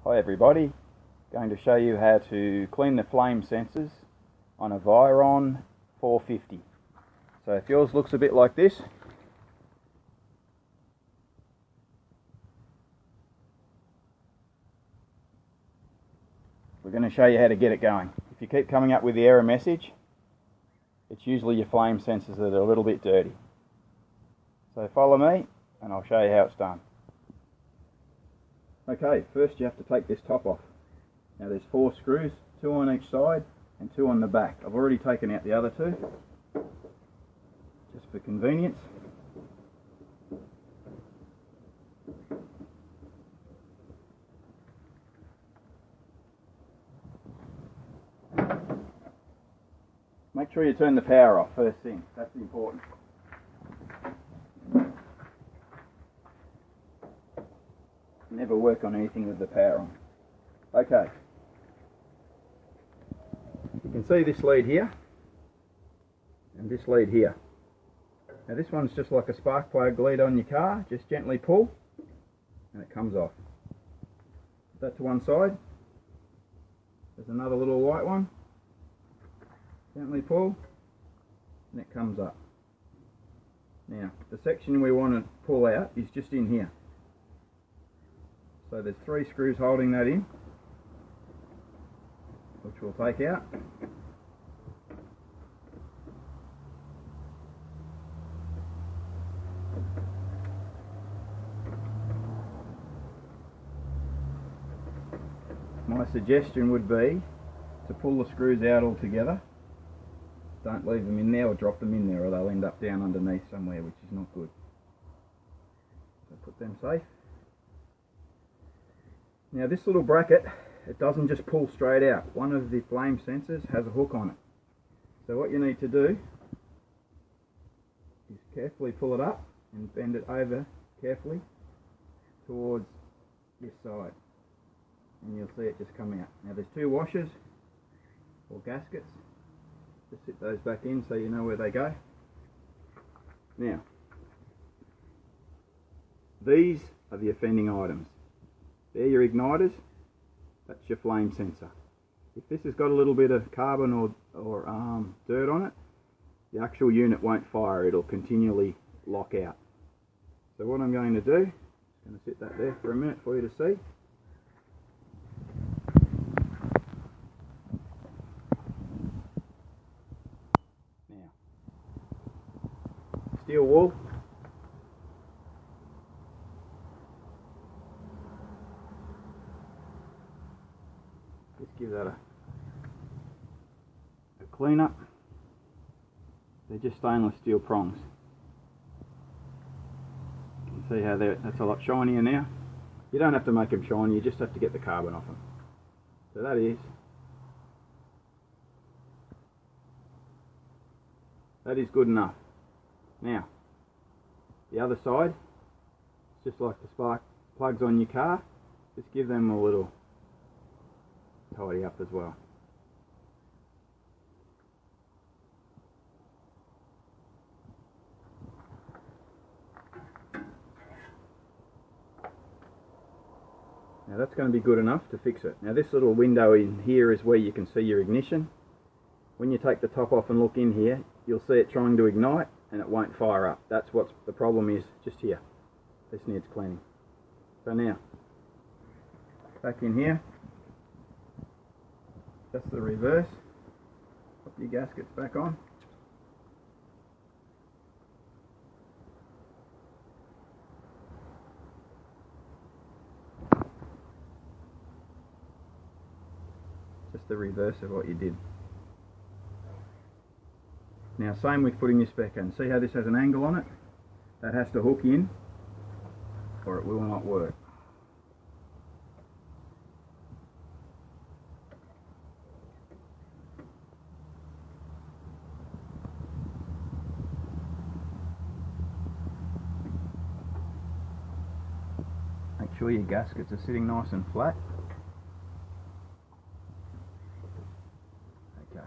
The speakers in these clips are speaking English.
Hi everybody, going to show you how to clean the flame sensors on a Viron 450. So if yours looks a bit like this, we're going to show you how to get it going. If you keep coming up with the error message, it's usually your flame sensors that are a little bit dirty. So follow me and I'll show you how it's done. Okay, first you have to take this top off. Now there's 4 screws, 2 on each side and 2 on the back. I've already taken out the other 2, just for convenience. Make sure you turn the power off first thing, that's important. Never work on anything with the power on. Okay. You can see this lead here and this lead here. Now this one's just like a spark plug lead on your car. Just gently pull and it comes off. Put that to one side. There's another little white one. Gently pull and it comes up. Now the section we want to pull out is just in here. So there's 3 screws holding that in, which we'll take out. My suggestion would be to pull the screws out all together. Don't leave them in there or drop them in there, or they'll end up down underneath somewhere, which is not good. So put them safe. Now this little bracket, it doesn't just pull straight out. One of the flame sensors has a hook on it. So what you need to do is carefully pull it up and bend it over carefully towards this side. And you'll see it just come out. Now there's 2 washers or gaskets. Just sit those back in so you know where they go. Now, these are the offending items. They're your igniters, that's your flame sensor. If this has got a little bit of carbon or dirt on it, the actual unit won't fire, it'll continually lock out. So what I'm going to do, I'm going to sit that there for a minute for you to see. Now, steel wool. Just give that a clean up. They're just stainless steel prongs. You can see how that's a lot shinier now. You don't have to make them shiny, you just have to get the carbon off them. So that is good enough. Now, the other side, it's just like the spark plugs on your car, just give them a little tidy up as well. Now that's going to be good enough to fix it. Now this little window in here is where you can see your ignition. When you take the top off and look in here, you'll see it trying to ignite and it won't fire up. That's what the problem is, just here. This needs cleaning. So now, back in here, just the reverse. Put your gaskets back on. Just the reverse of what you did. Now same with putting this back in. See how this has an angle on it? That has to hook in or it will not work. Make sure your gaskets are sitting nice and flat. Okay.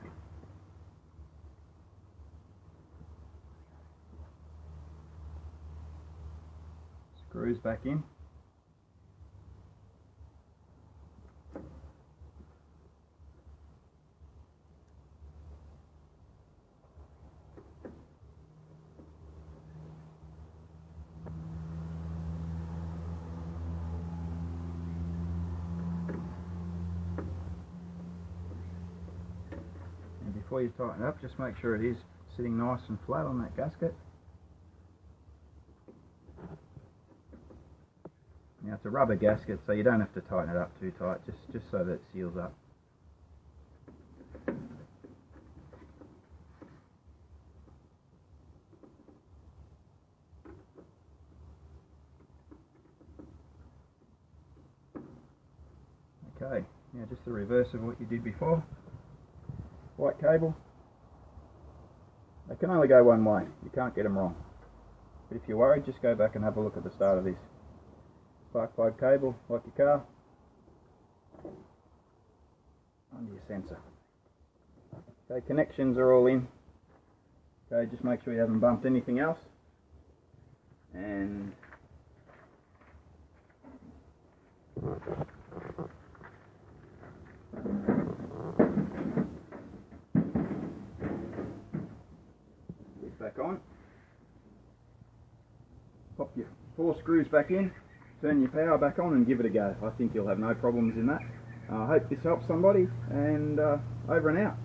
Screws back in. before you tighten it up, just make sure it is sitting nice and flat on that gasket. Now it's a rubber gasket, so you don't have to tighten it up too tight, just so that it seals up. Okay, now just the reverse of what you did before. White cable. They can only go one way, you can't get them wrong. But if you're worried, just go back and have a look at the start of this. Spark plug cable, like your car, under your sensor. Okay, connections are all in. Okay, just make sure you haven't bumped anything else. And back on. Pop your 4 screws back in, turn your power back on and give it a go. I think you'll have no problems in that. I hope this helps somebody, and over and out.